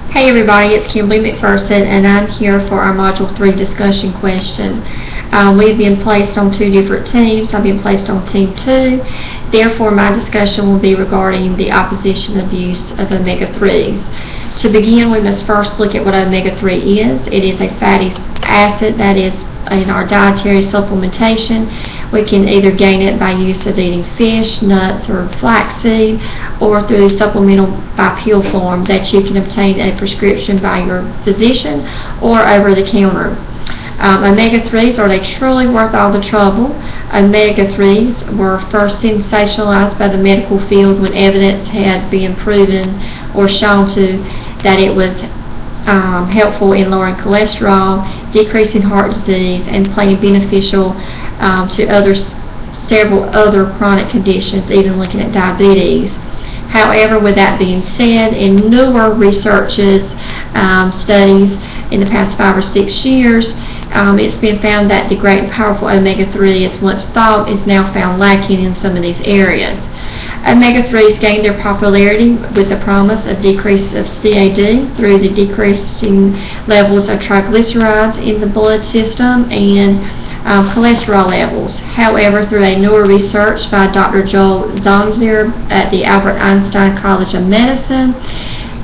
Hey everybody, it's Kimberly McPherson and I'm here for our Module 3 discussion question. We've been placed on two different teams. I've been placed on Team 2. Therefore, my discussion will be regarding the opposition of use of omega-3s. To begin, we must first look at what omega-3 is. It is a fatty acid that is in our dietary supplementation. We can either gain it by use of eating fish, nuts, or flaxseed, or through supplemental by pill form that you can obtain a prescription by your physician or over the counter. Omega-3s, are they truly worth all the trouble? Omega-3s were first sensationalized by the medical field when evidence had been proven or shown to that it was helpful in lowering cholesterol, decreasing heart disease, and playing beneficial to several other chronic conditions, even looking at diabetes. However, with that being said, in newer researches, studies in the past 5 or 6 years, it's been found that the great and powerful omega-3 as once thought is now found lacking in some of these areas. Omega-3s gained their popularity with the promise of decrease of CAD through the decreasing levels of triglycerides in the blood system and cholesterol levels. However, through a newer research by Dr. Joel Zonzier at the Albert Einstein College of Medicine,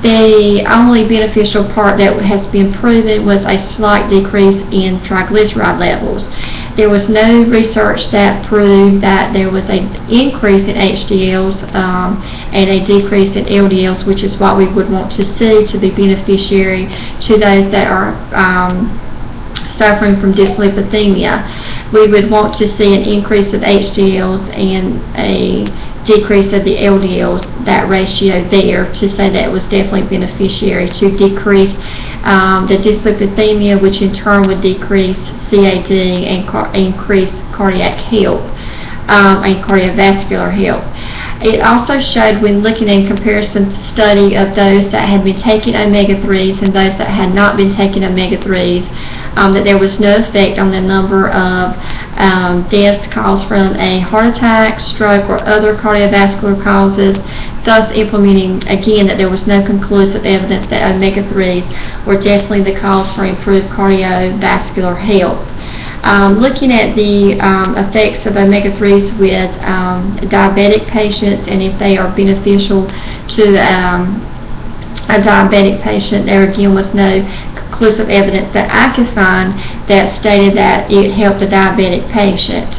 the only beneficial part that has been proven was a slight decrease in triglyceride levels. There was no research that proved that there was an increase in HDLs and a decrease in LDLs, which is what we would want to see to be beneficiary to those that are suffering from dyslipidemia. We would want to see an increase of HDLs and a decrease of the LDLs, that ratio there, to say that it was definitely beneficiary to decrease the dyslipidemia, which in turn would decrease CAD and increase cardiac health and cardiovascular health. It also showed, when looking in comparison study of those that had been taking omega-3s and those that had not been taking omega-3s, that there was no effect on the number of deaths caused from a heart attack, stroke, or other cardiovascular causes, thus implementing again that there was no conclusive evidence that omega-3s were definitely the cause for improved cardiovascular health. Looking at the effects of omega-3s with diabetic patients and if they are beneficial to a diabetic patient, there again was no conclusive evidence that I could find that stated that it helped a diabetic patient.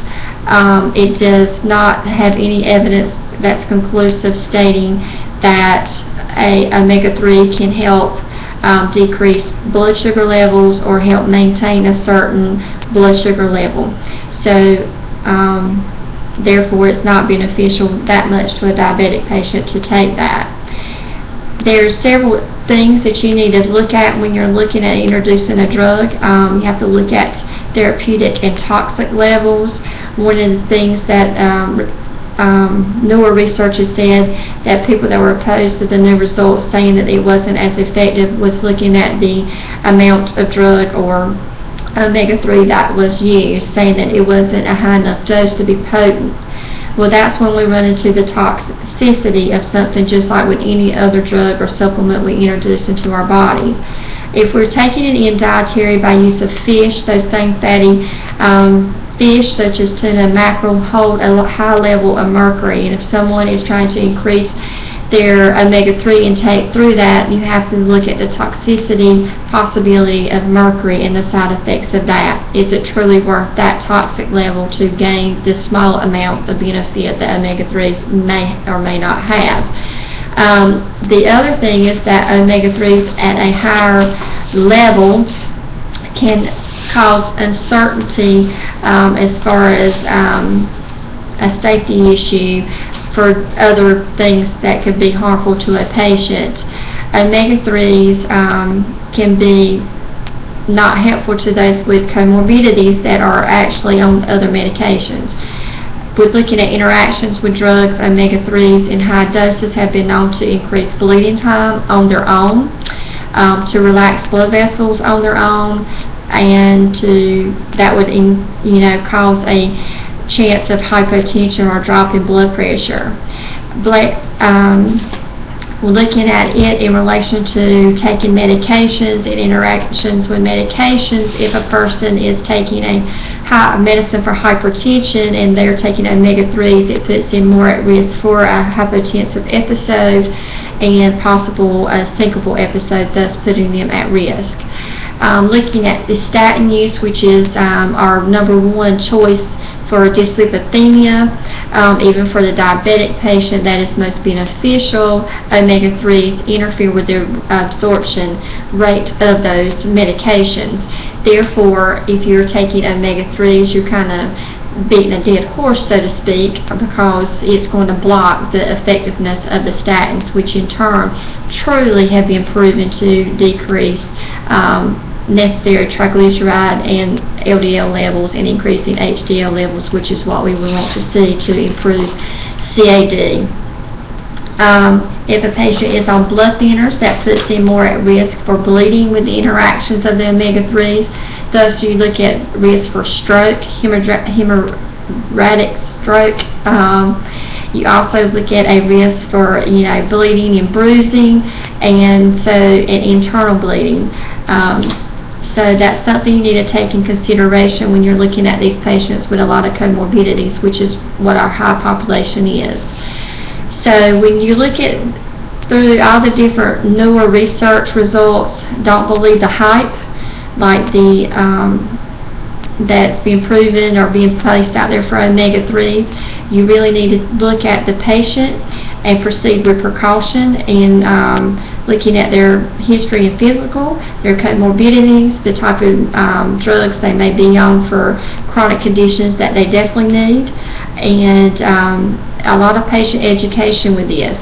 It does not have any evidence that's conclusive stating that a omega-3 can help decrease blood sugar levels or help maintain a certain blood sugar level. So therefore it's not beneficial that much to a diabetic patient to take that. There's several things that you need to look at when you're looking at introducing a drug. You have to look at therapeutic and toxic levels. One of the things that newer research has said that people that were opposed to the new results saying that it wasn't as effective was looking at the amount of drug or omega-3 that was used, saying that it wasn't a high enough dose to be potent. Well, that's when we run into the toxicity of something, just like with any other drug or supplement we introduce into our body. If we're taking it in dietary by use of fish, those same fatty fish such as tuna and mackerel hold a high level of mercury, and if someone is trying to increase their omega-3 intake through that, you have to look at the toxicity possibility of mercury and the side effects of that. Is it truly worth that toxic level to gain the small amount of benefit that omega-3s may or may not have? The other thing is that omega-3s at a higher level can cause uncertainty as far as a safety issue for other things that could be harmful to a patient. Omega-3s can be not helpful to those with comorbidities that are actually on other medications. With looking at interactions with drugs, omega-3s in high doses have been known to increase bleeding time on their own, to relax blood vessels on their own, and that would cause a chance of hypotension or drop in blood pressure. We're looking at it in relation to taking medications and interactions with medications. If a person is taking a medicine for hypertension and they're taking omega-3s, it puts them more at risk for a hypotensive episode and possible syncopal episode, thus putting them at risk. Looking at the statin use, which is our number one choice for dyslipidemia, even for the diabetic patient, that is most beneficial. Omega-3s interfere with the absorption rate of those medications. Therefore, if you're taking omega-3s, you're kind of beating a dead horse, so to speak, because it's going to block the effectiveness of the statins, which in turn truly have been proven to decrease necessary triglyceride and LDL levels and increasing HDL levels, which is what we would want to see to improve CAD. If a patient is on blood thinners, that puts them more at risk for bleeding with the interactions of the omega-3s. Thus, you look at risk for stroke, hemorrhagic stroke. You also look at a risk for bleeding and bruising, and internal bleeding. So that's something you need to take in consideration when you're looking at these patients with a lot of comorbidities, which is what our high population is. So when you look at through all the different newer research results, don't believe the hype, like that's been proven or being placed out there for omega-3s. You really need to look at the patient and proceed with precaution and looking at their history and physical, their comorbidities, the type of drugs they may be on for chronic conditions that they definitely need, and a lot of patient education with this.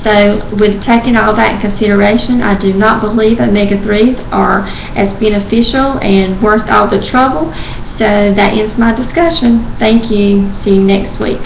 So with taking all that in consideration, I do not believe omega-3s are as beneficial and worth all the trouble. So that ends my discussion. Thank you. See you next week.